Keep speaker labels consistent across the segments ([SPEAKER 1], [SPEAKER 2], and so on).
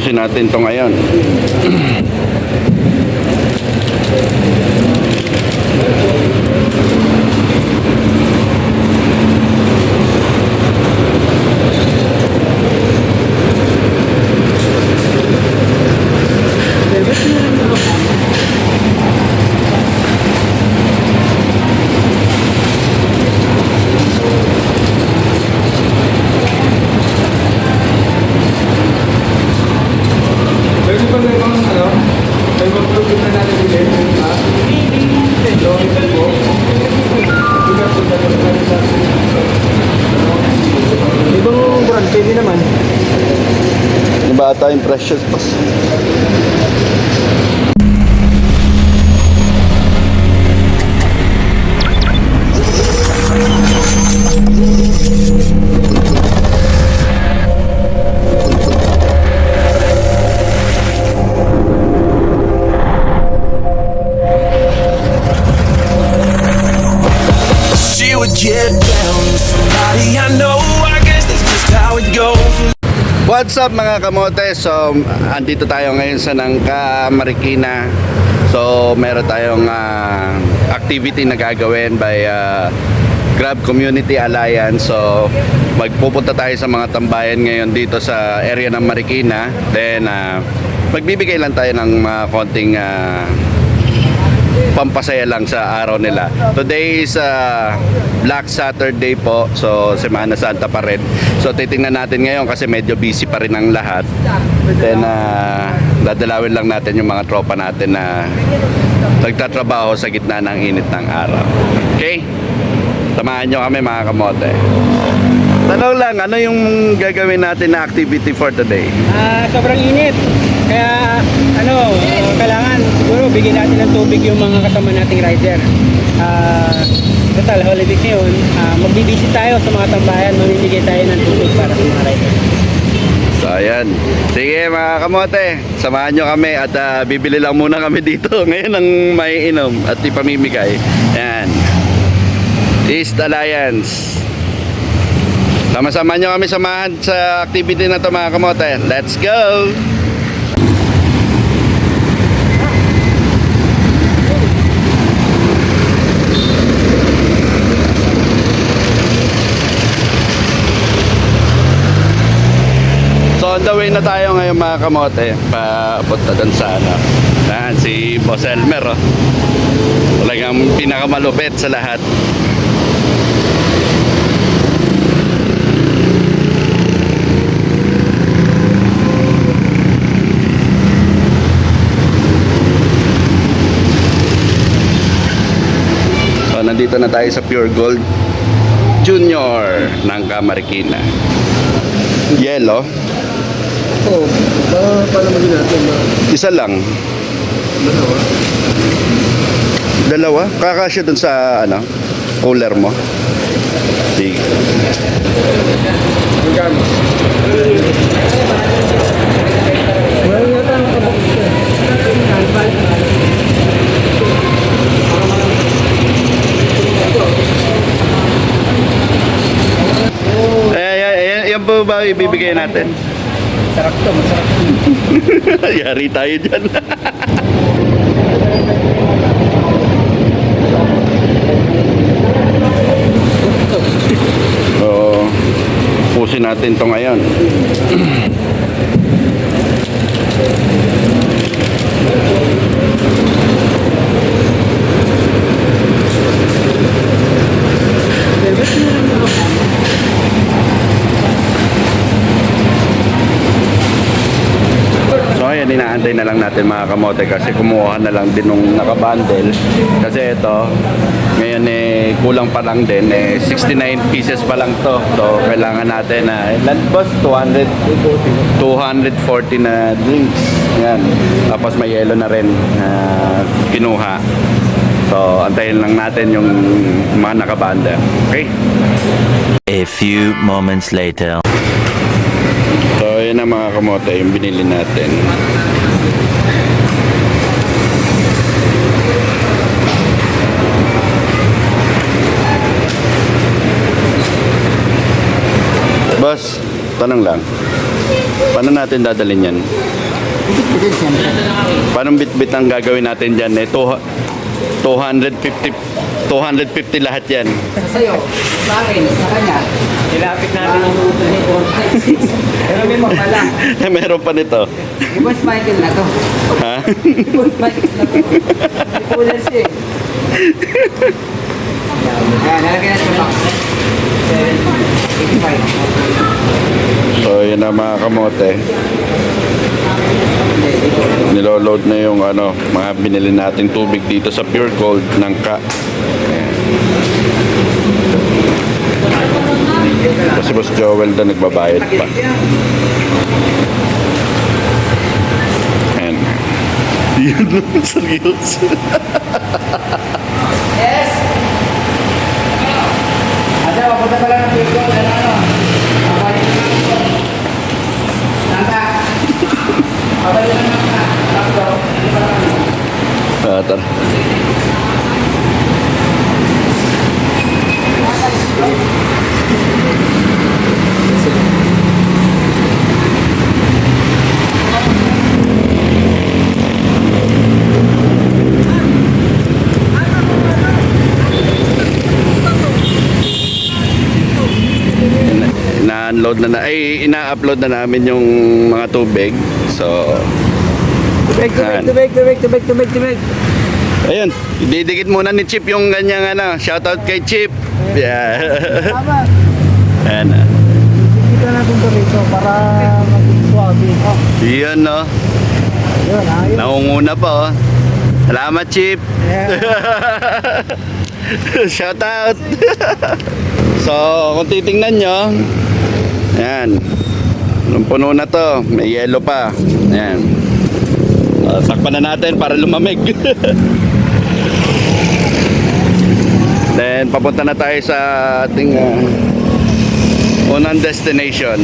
[SPEAKER 1] Pusin natin to ngayon.
[SPEAKER 2] Pwede naman.
[SPEAKER 1] Iba ata yung precious pas.
[SPEAKER 3] She would get down with somebody I know. I guess that's just how it goes.
[SPEAKER 1] What's up mga kamote? So, andito tayo ngayon sa Nangka, Marikina. So, meron tayong activity na gagawin by Grab Community Alliance. So, magpupunta tayo sa mga tambayan ngayon dito sa area ng Marikina. Then, magbibigay lang tayo ng konting pampasaya lang sa araw nila. Today is Black Saturday po. So, Semana Santa pa rin. So, titingnan natin ngayon kasi medyo busy pa rin ang lahat. Then, dadalawin lang natin yung mga tropa natin na nagtatrabaho sa gitna ng init ng araw. Okay? Samahan nyo kami mga kamote. Tanong lang, ano yung gagawin natin na activity for today?
[SPEAKER 2] Sobrang init. Kaya kailangan siguro bigyan natin ng tubig yung mga kasama nating rider. Total, holiday ngayon, magbibisit tayo sa mga tambayan, mamimigay tayo ng tubig para sa mga rider.
[SPEAKER 1] So ayan, sige mga kamote, samahan nyo kami at bibili lang muna kami dito ngayon ng may inom at ipamimigay. Ayan, East Alliance. Sama-sama nyo kami samahan sa activity na to mga kamote. Let's go! So on the way na tayo ngayon mga kamote, papunta doon sa si Boss Elmer, oh. Talagang pinakamalupit sa lahat. So nandito na tayo sa Pure Gold Junior ng Marikina. Yellow.
[SPEAKER 2] Oo, paano magiging natin?
[SPEAKER 1] Isa lang. Dalawa? Kakasya dun sa cooler mo. Sige. Yan po ba ibibigay natin?
[SPEAKER 2] Masarap to, masarap.
[SPEAKER 1] Yari tayo dyan. So, pusin natin to ngayon. So ayan, inaantay na lang natin mga kamote kasi kumuha na lang din nung nakabundle. Kasi ito, ngayon kulang pa lang din. 69 pieces pa lang to. So kailangan natin ilan boss? 240 na drinks. Yan. Tapos may yellow na rin kinuha. So antayin lang natin yung mga nakabundle. Okay?
[SPEAKER 4] A few moments later.
[SPEAKER 1] So yun na mga kamote, yung binili natin. Boss, tanong lang. Paano natin dadalhin yan?
[SPEAKER 2] Bitbitin siyempre.
[SPEAKER 1] Paano bit-bit ang gagawin natin dyan? 250 lahat yan.
[SPEAKER 2] Sa'yo, sa akin, sa kanya. Ilapit namin ang 2, 3, 4, 5, 6. Pero may mapala.
[SPEAKER 1] Meron pa nito.
[SPEAKER 2] Si Boss Michael na to.
[SPEAKER 1] Ha?
[SPEAKER 2] Si Boss Michael na to. Kulang siya eh. Ayan, nalagyan natin yung box. 85.
[SPEAKER 1] So yun na mga kamote. Niloload na yung mga binili nating tubig dito sa Pure Gold ng Ka. Kasi Boss Joel na nagbabayad pa. Ayan. Yun lang, seryoso.
[SPEAKER 2] Yes! Ada, papunta pala ng Pure Gold. Ano? Papalit na ako. Nangka. Papalit na nangka. Tapos, ano pa naman?
[SPEAKER 1] Tara. Ina-upload na namin yung mga tubig. So,
[SPEAKER 2] Tubig.
[SPEAKER 1] ayun, didikit muna ni Chip yung ganyang shoutout kay Chip. Yeah. Ayan.
[SPEAKER 2] Dito natin ito rito para maging swabe.
[SPEAKER 1] Yan no.
[SPEAKER 2] Yun, ayun.
[SPEAKER 1] Naunguna pa oh. Salamat Chip. Shoutout. So, kung titingnan nyo, ayan. Nung puno na to, may yellow pa. Ayan. Sakpan na natin para lumamig. Then, papunta na tayo sa ating unang destination.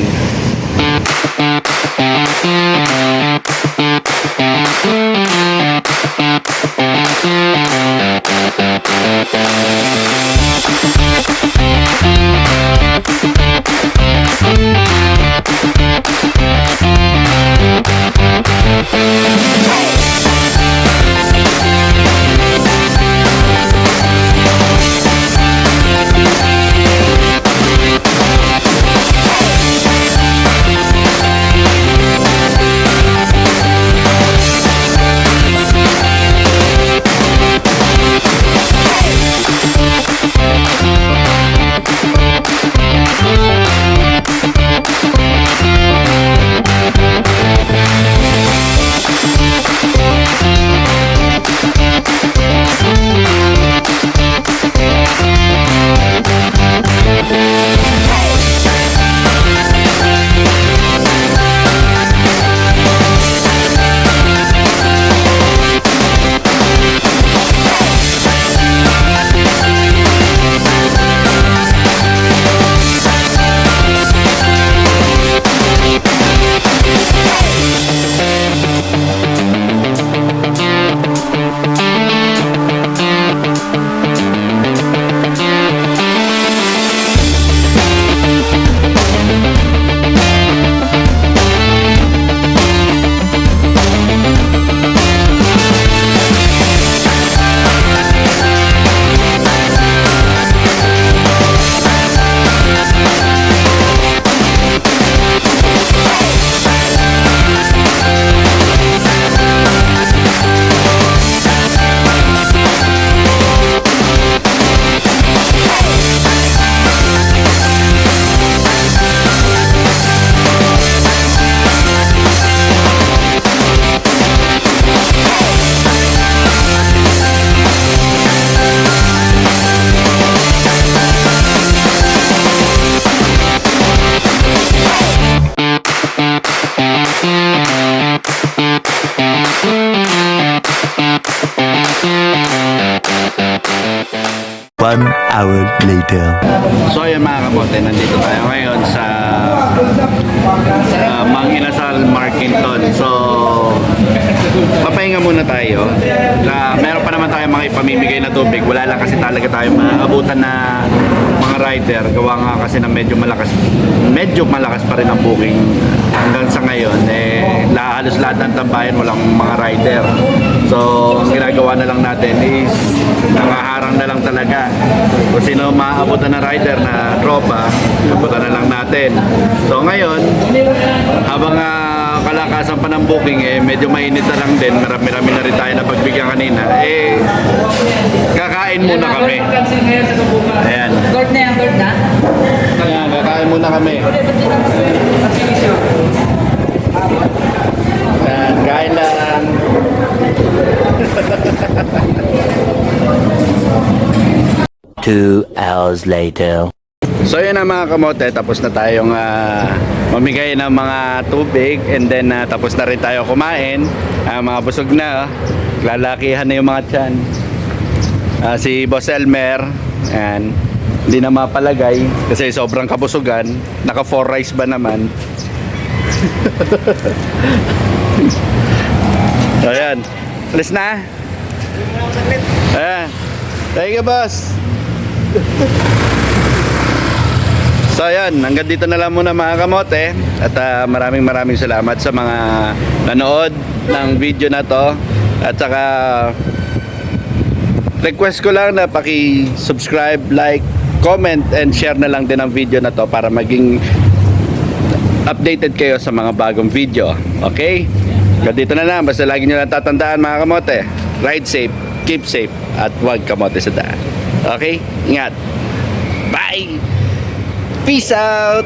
[SPEAKER 4] One hour later.
[SPEAKER 1] So ayan mga kamote, nandito tayo ngayon sa Mang Inasal, Markinton. So papahinga muna tayo. Meron pa naman tayong mga ipamimigay na tubig. Wala lang kasi talaga tayong maabutan na mga rider. Gawa nga kasi na medyo malakas pa rin ang booking hanggang sa ngayon. Halos lahat ng tambayan walang mga rider. So, ang ginagawa na lang natin is nangaharang na lang talaga. Kung sino maabutan na rider na tropa, abutan na lang natin. So, ngayon, habang kalakasan pa ng booking, medyo mainit na lang din. Marami-rami na rin tayo na pagbigyan kanina. Kakain muna kami. Ayan.
[SPEAKER 5] Gold na yan, gold na.
[SPEAKER 1] Ayan, kakain muna kami. Ayan, kain lang.
[SPEAKER 4] Two hours later.
[SPEAKER 1] So yun na mga kamote, tapos na tayong mamigay ng mga tubig, and then tapos na rin tayo kumain. Mga busog na, lalakihan na yung mga tiyan. Si Boss Elmer, ayan, hindi na mapalagay kasi sobrang kabusugan. Naka 4 rice ba naman? Ayan, alis na. Ayan, thank you boss. So ayan, hanggang dito na lang muna mga kamote. At maraming salamat sa mga nanood ng video na to. At saka request ko lang na paki-subscribe, like, comment, and share na lang din ang video na to para maging updated kayo sa mga bagong video. Okay? Hanggang dito na lang. Basta lagi nyo lang tatandaan mga kamote. Ride safe, keep safe, at huwag kamote sa daan. Okay? Ingat. Bye! Peace out!